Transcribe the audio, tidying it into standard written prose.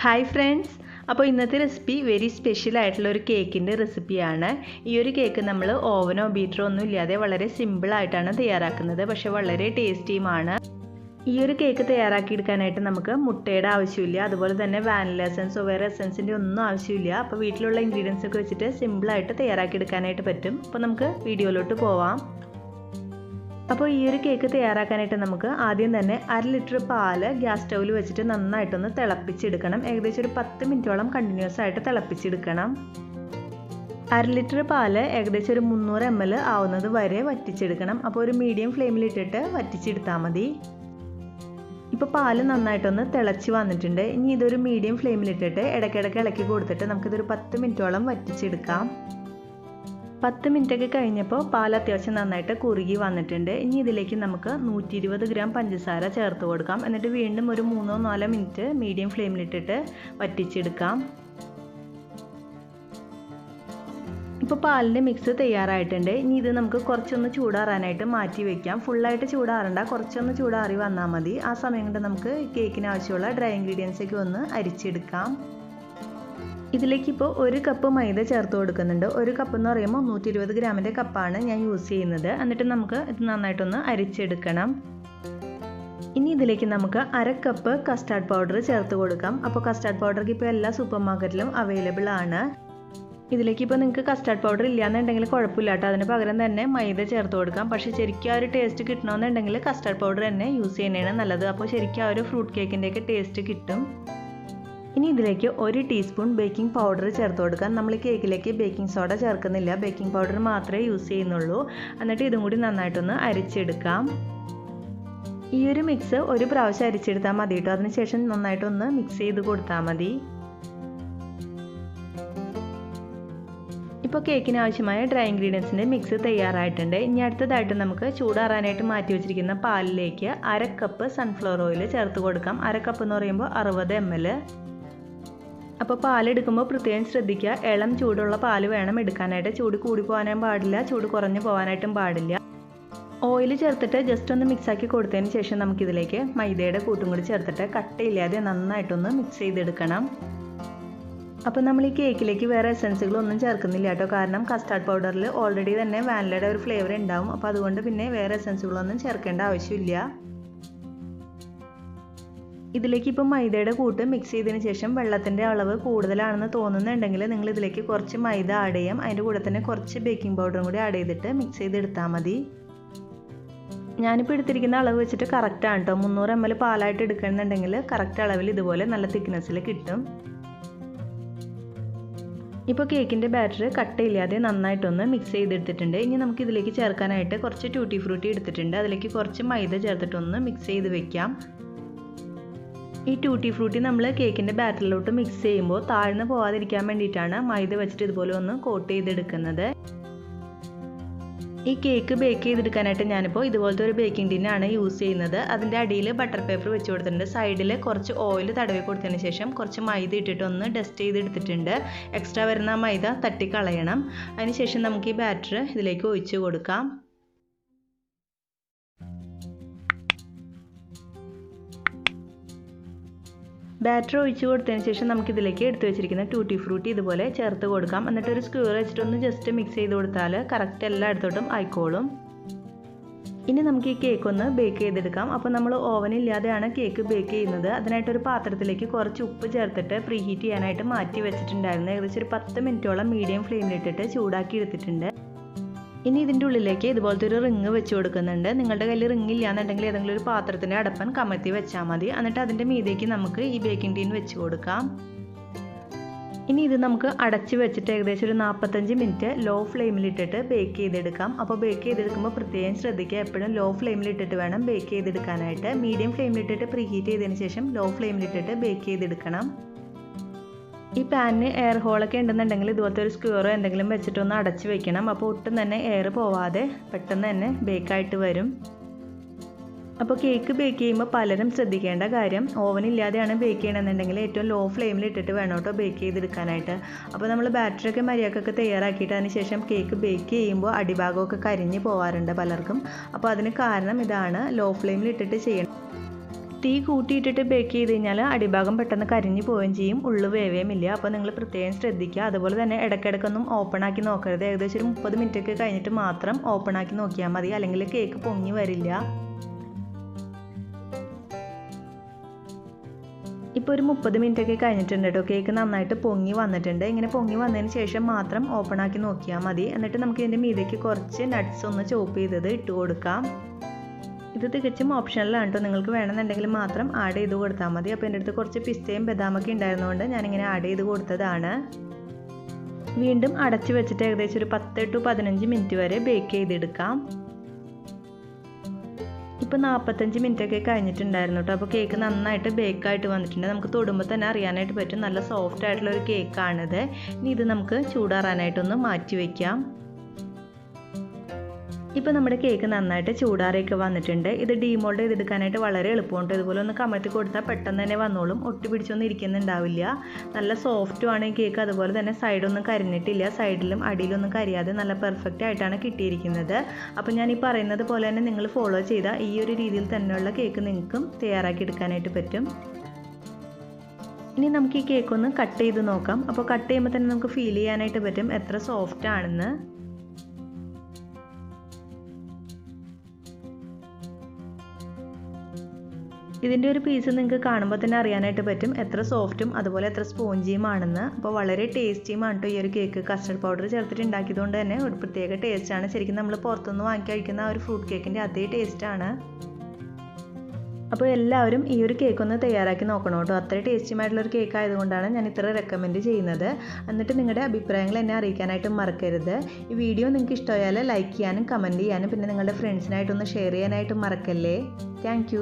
Hi friends, അപ്പോൾ ഇന്നത്തെ recipe very special ആയിട്ടുള്ള ഒരു കേക്കിൻ്റെ റെസിപ്പിയാണ്. ഈ ഒരു കേക്ക് നമ്മൾ ഓവനോ ബീറ്ററോ ഒന്നും ഇല്ലാതെ വളരെ സിമ്പിളായിട്ടാണ് തയ്യാറാക്കുന്നത്. പക്ഷേ വളരെ ടേസ്റ്റിയുമാണ്. ഈ ഒരു കേക്ക് തയ്യാറാക്കിയെടുക്കാനായിട്ട് നമുക്ക് മുട്ടയുടെ ആവശ്യമില്ല, അതുപോലെ തന്നെ വാനില എസൻസോ വേറെ എസൻസിൻ്റെ ഒന്നും ആവശ്യമില്ല. അപ്പോൾ വീട്ടിലുള്ള ഇൻഗ്രീഡിയൻസ് ഒക്കെ വെച്ചിട്ട് സിമ്പിളായിട്ട് തയ്യാറാക്കിയെടുക്കാനായിട്ട് പറ്റും. അപ്പോൾ നമുക്ക് വീഡിയോയിലോട്ട് പോവാം. അപ്പോൾ ഈ ഒരു കേക്ക് തയ്യാറാക്കാനായിട്ട് നമുക്ക് ആദ്യം തന്നെ 1/2 ലിറ്റർ പാല് ഗ്യാസ് സ്റ്റൗവിൽ വെച്ചിട്ട് നന്നായിട്ടൊന്ന് തിളപ്പിച്ചെടുക്കണം. ഏകദേശം ഒരു 10 മിനിറ്റോളം കണ്ടിന്യൂസ് ആയിട്ട് തിളപ്പിച്ചെടുക്കണം. 1/2 ലിറ്റർ പാല് ഏകദേശം ഒരു 300 ml ആവുന്നത് വരെ വറ്റിച്ചെടുക്കണം. അപ്പോൾ ഒരു മീഡിയം ഫ്ലെയിമിലിട്ടിട്ട് വറ്റിച്ചെടുത്താൽ മതി. ഇപ്പോൾ പാല് നന്നായിട്ടൊന്ന് തിളച്ച് വന്നിട്ടുണ്ട്. ഇനി ഇതൊരു മീഡിയം ഫ്ലെയിമിലിട്ടിട്ട് ഇടയ്ക്കിടയ്ക്ക് ഇളക്കി കൊടുത്തിട്ട് നമുക്കിതൊരു 10 മിനിറ്റോളം വറ്റിച്ചെടുക്കാം. 10 മിനിറ്റൊക്കെ കഴിഞ്ഞപ്പോൾ പാൽ അത്യാവശ്യം നന്നായിട്ട് കുറുകി വന്നിട്ടുണ്ട്. ഇനി ഇതിലേക്ക് നമുക്ക് 120 ഗ്രാം പഞ്ചസാര ചേർത്ത് കൊടുക്കാം. എന്നിട്ട് വീണ്ടും ഒരു 3-4 മിനിറ്റ് മീഡിയം ഫ്ലെയിമിലിട്ടിട്ട് വറ്റിച്ചെടുക്കാം. ഇപ്പോൾ പാലിൻ്റെ മിക്സ് തയ്യാറായിട്ടുണ്ട്. ഇനി ഇത് നമുക്ക് കുറച്ചൊന്ന് ചൂടാറാനായിട്ട് മാറ്റി വയ്ക്കാം. ഫുള്ളായിട്ട് ചൂടാറണ്ട, കുറച്ചൊന്ന് ചൂടാറി വന്നാൽ മതി. ആ സമയം കൊണ്ട് നമുക്ക് കേക്കിന് ആവശ്യമുള്ള ഡ്രൈ ഇൻഗ്രീഡിയൻസൊക്കെ ഒന്ന് അരിച്ചെടുക്കാം. ഇതിലേക്ക് ഇപ്പോൾ 1 കപ്പ് മൈദ ചേർത്ത് കൊടുക്കുന്നുണ്ട്. 1 കപ്പ് എന്ന് പറയുമ്പോൾ 120 ഗ്രാമിൻ്റെ കപ്പാണ് ഞാൻ യൂസ് ചെയ്യുന്നത്. എന്നിട്ട് നമുക്ക് ഇത് നന്നായിട്ടൊന്ന് അരിച്ചെടുക്കണം. ഇനി ഇതിലേക്ക് നമുക്ക് 1/2 കപ്പ് കസ്റ്റാർഡ് പൗഡർ ചേർത്ത് കൊടുക്കാം. അപ്പോൾ കസ്റ്റാർഡ് പൗഡർക്ക് ഇപ്പോൾ എല്ലാ സൂപ്പർ മാർക്കറ്റിലും അവൈലബിൾ ആണ്. ഇതിലേക്ക് ഇപ്പോൾ നിങ്ങൾക്ക് കസ്റ്റാർഡ് പൗഡർ ഇല്ലയെന്നുണ്ടെങ്കിൽ കുഴപ്പമില്ല കേട്ടോ, അതിന് പകരം തന്നെ മൈദ ചേർത്ത് കൊടുക്കാം. പക്ഷേ ശരിക്കും ആ ഒരു ടേസ്റ്റ് കിട്ടണമെന്നുണ്ടെങ്കിൽ കസ്റ്റാർഡ് പൗഡർ തന്നെ യൂസ് ചെയ്യുന്നതാണ് നല്ലത്. അപ്പോൾ ശരിക്കും ആ ഒരു ഫ്രൂട്ട് കേക്കിൻ്റെയൊക്കെ ടേസ്റ്റ് കിട്ടും. ഇനി ഇതിലേക്ക് 1 ടീസ്പൂൺ ബേക്കിംഗ് പൗഡർ ചേർത്ത് കൊടുക്കാം. നമ്മൾ കേക്കിലേക്ക് ബേക്കിംഗ് സോഡ ചേർക്കുന്നില്ല, ബേക്കിംഗ് പൗഡർ മാത്രമേ യൂസ് ചെയ്യുന്നുള്ളൂ. എന്നിട്ട് ഇതും കൂടി നന്നായിട്ടൊന്ന് അരിച്ചെടുക്കാം. ഈ ഒരു മിക്സ് ഒരു പ്രാവശ്യം അരിച്ചെടുത്താൽ മതി കേട്ടോ. അതിനുശേഷം നന്നായിട്ടൊന്ന് മിക്സ് ചെയ്ത് കൊടുത്താൽ മതി. ഇപ്പോൾ കേക്കിന് ആവശ്യമായ ഡ്രൈ ഇൻഗ്രീഡിയൻസിൻ്റെ മിക്സ് തയ്യാറായിട്ടുണ്ട്. ഇനി അടുത്തതായിട്ട് നമുക്ക് ചൂടാറാനായിട്ട് മാറ്റി വെച്ചിരിക്കുന്ന പാലിലേക്ക് 1/2 കപ്പ് സൺഫ്ലവർ ഓയിൽ ചേർത്ത് കൊടുക്കാം. 1/2 കപ്പ് എന്ന് പറയുമ്പോൾ 60 ml. അപ്പോൾ പാലെടുക്കുമ്പോൾ പ്രത്യേകം ശ്രദ്ധിക്കുക, ഇളം ചൂടുള്ള പാല് വേണം എടുക്കാനായിട്ട്. ചൂട് കൂടി പോകാനും പാടില്ല, ചൂട് കുറഞ്ഞു പോകാനായിട്ടും പാടില്ല. ഓയിൽ ചേർത്തിട്ട് ജസ്റ്റ് ഒന്ന് മിക്സാക്കി കൊടുത്തതിന് ശേഷം നമുക്കിതിലേക്ക് മൈദയുടെ കൂട്ടും കൂടി ചേർത്തിട്ട് കട്ടയില്ലാതെ നന്നായിട്ടൊന്ന് മിക്സ് ചെയ്തെടുക്കണം. അപ്പോൾ നമ്മൾ ഈ കേക്കിലേക്ക് വേറെ എസൻസുകളൊന്നും ചേർക്കുന്നില്ല കേട്ടോ, കാരണം കസ്റ്റാർഡ് പൗഡറിൽ ഓൾറെഡി തന്നെ വാനിലയുടെ ഒരു ഫ്ലേവർ ഉണ്ടാവും. അപ്പോൾ അതുകൊണ്ട് പിന്നെ വേറെ എസൻസുകളൊന്നും ചേർക്കേണ്ട ആവശ്യമില്ല. ഇതിലേക്ക് ഇപ്പോൾ മൈദയുടെ കൂട്ട് മിക്സ് ചെയ്തതിന് ശേഷം വെള്ളത്തിൻ്റെ അളവ് കൂടുതലാണെന്ന് തോന്നുന്നുണ്ടെങ്കിൽ നിങ്ങൾ ഇതിലേക്ക് കുറച്ച് മൈദ ആഡ് ചെയ്യാം. അതിൻ്റെ കൂടെ തന്നെ കുറച്ച് ബേക്കിംഗ് പൗഡറും കൂടി ആഡ് ചെയ്തിട്ട് മിക്സ് ചെയ്തെടുത്താൽ മതി. ഞാനിപ്പോൾ എടുത്തിരിക്കുന്ന അളവ് വെച്ചിട്ട് കറക്റ്റാണ് കേട്ടോ. 300 ml പാലായിട്ട് എടുക്കണമെന്നുണ്ടെങ്കിൽ കറക്റ്റ് അളവിൽ ഇതുപോലെ നല്ല തിക്നെസ്സിൽ കിട്ടും. ഇപ്പോൾ കേക്കിൻ്റെ ബാറ്റർ കട്ടയില്ലാതെ നന്നായിട്ടൊന്ന് മിക്സ് ചെയ്തെടുത്തിട്ടുണ്ട്. ഇനി നമുക്ക് ഇതിലേക്ക് ചേർക്കാനായിട്ട് കുറച്ച് ടൂട്ടി ഫ്രൂട്ടി എടുത്തിട്ടുണ്ട്. അതിലേക്ക് കുറച്ച് മൈദ ചേർത്തിട്ടൊന്ന് മിക്സ് ചെയ്ത് വെക്കാം. ഈ ടൂട്ടി ഫ്രൂട്ടി നമ്മൾ കേക്കിൻ്റെ ബാറ്ററിലോട്ട് മിക്സ് ചെയ്യുമ്പോൾ താഴ്ന്നു പോകാതിരിക്കാൻ വേണ്ടിയിട്ടാണ് മൈദ വെച്ചിട്ട് ഇതുപോലെ ഒന്ന് കോട്ട് ചെയ്തെടുക്കുന്നത്. ഈ കേക്ക് ബേക്ക് ചെയ്തെടുക്കാനായിട്ട് ഞാനിപ്പോൾ ഇതുപോലത്തെ ഒരു ബേക്കിംഗ് ടിന്നാണ് യൂസ് ചെയ്യുന്നത്. അതിൻ്റെ അടിയിൽ ബട്ടർ പേപ്പർ വെച്ച് കൊടുത്തിട്ടുണ്ട്. സൈഡിൽ കുറച്ച് ഓയിൽ തടവി കൊടുത്തതിന് ശേഷം കുറച്ച് മൈദ ഇട്ടിട്ട് ഒന്ന് ഡസ്റ്റ് ചെയ്തെടുത്തിട്ടുണ്ട്. എക്സ്ട്രാ വരുന്ന മൈദ തട്ടിക്കളയണം. അതിനുശേഷം നമുക്ക് ഈ ബാറ്റർ ഇതിലേക്ക് ഒഴിച്ച് കൊടുക്കാം. ബാറ്റർ ഒഴിച്ച് കൊടുത്തതിന് ശേഷം നമുക്കിതിലേക്ക് എടുത്തു വെച്ചിരിക്കുന്ന ടൂട്ടി ഫ്രൂട്ടി ഇതുപോലെ ചേർത്ത് കൊടുക്കാം. എന്നിട്ട് ഒരു സ്ക്യൂർ വെച്ചിട്ടൊന്ന് ജസ്റ്റ് മിക്സ് ചെയ്ത് കൊടുത്താൽ കറക്റ്റ് എല്ലായിടത്തോട്ടും ആയിക്കോളും. ഇനി നമുക്ക് ഈ കേക്ക് ഒന്ന് ബേക്ക് ചെയ്തെടുക്കാം. അപ്പോൾ നമ്മൾ ഓവനില്ലാതെയാണ് കേക്ക് ബേക്ക് ചെയ്യുന്നത്. അതിനായിട്ടൊരു പാത്രത്തിലേക്ക് കുറച്ച് ഉപ്പ് ചേർത്തിട്ട് പ്രീ ഹീറ്റ് ചെയ്യാനായിട്ട് മാറ്റി വെച്ചിട്ടുണ്ടായിരുന്നു. ഏകദേശം ഒരു 10 മിനിറ്റോളം മീഡിയം ഫ്ലെയിമിലിട്ടിട്ട് ചൂടാക്കി എടുത്തിട്ടുണ്ട്. ഇനി ഇതിൻ്റെ ഉള്ളിലേക്ക് ഇതുപോലത്തെ ഒരു റിങ് വെച്ച് കൊടുക്കുന്നുണ്ട്. നിങ്ങളുടെ കയ്യിൽ റിങ് ഇല്ലാന്നുണ്ടെങ്കിൽ ഏതെങ്കിലും ഒരു പാത്രത്തിൻ്റെ അടപ്പൻ കമത്തി വെച്ചാൽ മതി. എന്നിട്ട് അതിൻ്റെ മീതേക്ക് നമുക്ക് ഈ ബേക്കിംഗ് ടീൻ വെച്ച് കൊടുക്കാം. ഇനി ഇത് നമുക്ക് അടച്ച് വെച്ചിട്ട് ഏകദേശം ഒരു 45 മിനിറ്റ് ലോ ഫ്ലെയിമിലിട്ടിട്ട് ബേക്ക് ചെയ്തെടുക്കാം. അപ്പോൾ ബേക്ക് ചെയ്തെടുക്കുമ്പോൾ പ്രത്യേകം ശ്രദ്ധിക്കുക, എപ്പോഴും ലോ ഫ്ലെയിമിലിട്ടിട്ട് വേണം ബേക്ക് ചെയ്തെടുക്കാനായിട്ട്. മീഡിയം ഫ്ലെയിമിലിട്ടിട്ട് പ്രീ ഹീറ്റ് ചെയ്തതിന് ശേഷം ലോ ഫ്ലെയിമിലിട്ടിട്ട് ബേക്ക് ചെയ്തെടുക്കണം. ഈ പാനിന് എയർ ഹോളൊക്കെ ഉണ്ടെന്നുണ്ടെങ്കിൽ ഇതുപോലത്തെ ഒരു സ്ക്യൂറോ എന്തെങ്കിലും വെച്ചിട്ടൊന്ന് അടച്ച് വെക്കണം. അപ്പോൾ ഒട്ടും തന്നെ എയർ പോവാതെ പെട്ടെന്ന് തന്നെ ബേക്കായിട്ട് വരും. അപ്പോൾ കേക്ക് ബേക്ക് ചെയ്യുമ്പോൾ പലരും ശ്രദ്ധിക്കേണ്ട കാര്യം, ഓവനില്ലാതെയാണ് ബേക്ക് ചെയ്യണമെന്നുണ്ടെങ്കിൽ ഏറ്റവും ലോ ഫ്ലെയിമിൽ ഇട്ടിട്ട് വേണം കേട്ടോ ബേക്ക് ചെയ്തെടുക്കാനായിട്ട്. അപ്പോൾ നമ്മൾ ബാറ്ററിയൊക്കെ മര്യാദക്കൊക്കെ തയ്യാറാക്കിയിട്ട് അതിന് ശേഷം കേക്ക് ബേക്ക് ചെയ്യുമ്പോൾ അടിഭാഗമൊക്കെ കരിഞ്ഞ് പോകാറുണ്ട് പലർക്കും. അപ്പോൾ അതിന് കാരണം ഇതാണ്, ലോ ഫ്ലെയിമിൽ ഇട്ടിട്ട് ചെയ്യണം. തീ കൂട്ടിയിട്ടിട്ട് ബേക്ക് ചെയ്ത് കഴിഞ്ഞാൽ അടിഭാഗം പെട്ടെന്ന് കരിഞ്ഞു പോവുകയും ചെയ്യും, ഉള്ളു വേവുകയുമില്ല. അപ്പോൾ നിങ്ങൾ പ്രത്യേകം ശ്രദ്ധിക്കുക. അതുപോലെ തന്നെ ഇടയ്ക്കിടയ്ക്കൊന്നും ഓപ്പൺ ആക്കി നോക്കരുത്. ഏകദേശം ഒരു 30 മിനിറ്റൊക്കെ കഴിഞ്ഞിട്ട് മാത്രം ഓപ്പൺ ആക്കി നോക്കിയാൽ മതി, അല്ലെങ്കിൽ കേക്ക് പൊങ്ങി വരില്ല. ഇപ്പോൾ ഒരു 30 മിനിറ്റൊക്കെ കഴിഞ്ഞിട്ടുണ്ട് കേട്ടോ. കേക്ക് നന്നായിട്ട് പൊങ്ങി വന്നിട്ടുണ്ട്. ഇങ്ങനെ പൊങ്ങി വന്നതിന് ശേഷം മാത്രം ഓപ്പൺ ആക്കി നോക്കിയാൽ മതി. എന്നിട്ട് നമുക്ക് ഇതിൻ്റെ മീതയ്ക്ക് കുറച്ച് നട്ട്സ് ഒന്ന് ചോപ്പ് ചെയ്തത് ഇട്ട് കൊടുക്കാം. ഇത് തികച്ചും ഓപ്ഷണലാണ് കേട്ടോ. നിങ്ങൾക്ക് വേണമെന്നുണ്ടെങ്കിൽ മാത്രം ആഡ് ചെയ്ത് കൊടുത്താൽ മതി. അപ്പോൾ എൻ്റെ അടുത്ത് കുറച്ച് പിസ്തയും ബദാമൊക്കെ ഉണ്ടായിരുന്നതുകൊണ്ട് ഞാനിങ്ങനെ ആഡ് ചെയ്ത് കൊടുത്തതാണ്. വീണ്ടും അടച്ച് വെച്ചിട്ട് ഏകദേശം ഒരു 10 to 15 മിനിറ്റ് വരെ ബേക്ക് ചെയ്തെടുക്കാം. ഇപ്പോൾ 45 മിനിറ്റൊക്കെ കഴിഞ്ഞിട്ടുണ്ടായിരുന്നു കേട്ടോ. അപ്പോൾ കേക്ക് നന്നായിട്ട് ബേക്കായിട്ട് വന്നിട്ടുണ്ട്. നമുക്ക് തൊടുമ്പോൾ തന്നെ അറിയാനായിട്ട് പറ്റും, നല്ല സോഫ്റ്റ് ആയിട്ടുള്ള ഒരു കേക്കാണിത്. ഇനി ഇത് നമുക്ക് ചൂടാറാനായിട്ടൊന്ന് മാറ്റി വയ്ക്കാം. ഇപ്പോൾ നമ്മുടെ കേക്ക് നന്നായിട്ട് ചൂടാറിയൊക്കെ വന്നിട്ടുണ്ട്. ഇത് ഡീമോൾഡ് ചെയ്തെടുക്കാനായിട്ട് വളരെ എളുപ്പമുണ്ട്. ഇതുപോലെ ഒന്ന് കമഴ്ത്തി കൊടുത്താൽ പെട്ടെന്ന് തന്നെ വന്നോളും, ഒട്ടി പിടിച്ചൊന്നും ഇരിക്കുന്നുണ്ടാവില്ല. നല്ല സോഫ്റ്റുമാണ് ഈ കേക്ക്. അതുപോലെ തന്നെ സൈഡൊന്നും കരിഞ്ഞിട്ടില്ല, സൈഡിലും അടിയിലൊന്നും കരിയാതെ നല്ല പെർഫെക്റ്റ് ആയിട്ടാണ് കിട്ടിയിരിക്കുന്നത്. അപ്പോൾ ഞാൻ ഈ പറയുന്നത് പോലെ തന്നെ നിങ്ങൾ ഫോളോ ചെയ്താൽ ഈ ഒരു രീതിയിൽ തന്നെയുള്ള കേക്ക് നിങ്ങൾക്കും തയ്യാറാക്കി എടുക്കാനായിട്ട് പറ്റും. ഇനി നമുക്ക് ഈ കേക്ക് ഒന്ന് കട്ട് ചെയ്ത് നോക്കാം. അപ്പോൾ കട്ട് ചെയ്യുമ്പോൾ തന്നെ നമുക്ക് ഫീൽ ചെയ്യാനായിട്ട് പറ്റും എത്ര സോഫ്റ്റ് ആണെന്ന്. ഇതിൻ്റെ ഒരു പീസ് നിങ്ങൾക്ക് കാണുമ്പോൾ തന്നെ അറിയാനായിട്ട് പറ്റും എത്ര സോഫ്റ്റും അതുപോലെ എത്ര സ്പോഞ്ചിയും ആണെന്ന്. അപ്പോൾ വളരെ ടേസ്റ്റിയുമാണ് കേട്ടോ ഈ ഒരു കേക്ക്. കസ്റ്റർഡ് പൗഡർ ചേർത്തിട്ട് ഉണ്ടാക്കിയതുകൊണ്ട് തന്നെ ഒരു പ്രത്യേക ടേസ്റ്റാണ്. ശരിക്കും നമ്മൾ പുറത്തുനിന്ന് വാങ്ങി കഴിക്കുന്ന ആ ഒരു ഫ്രൂട്ട് കേക്കിൻ്റെ അതേ ടേസ്റ്റാണ്. അപ്പോൾ എല്ലാവരും ഈ ഒരു കേക്ക് ഒന്ന് തയ്യാറാക്കി നോക്കണം കേട്ടോ. അത്ര ടേസ്റ്റിയുമായിട്ടുള്ളൊരു കേക്ക് ആയതുകൊണ്ടാണ് ഞാൻ ഇത്ര റെക്കമെൻഡ് ചെയ്യുന്നത്. എന്നിട്ട് നിങ്ങളുടെ അഭിപ്രായങ്ങൾ എന്നെ അറിയിക്കാനായിട്ട് മറക്കരുത്. ഈ വീഡിയോ നിങ്ങൾക്ക് ഇഷ്ടമായാൽ ലൈക്ക് ചെയ്യാനും കമൻറ്റ് ചെയ്യാനും പിന്നെ നിങ്ങളുടെ ഫ്രണ്ട്സിനായിട്ടൊന്ന് ഷെയർ ചെയ്യാനായിട്ടും മറക്കല്ലേ. താങ്ക്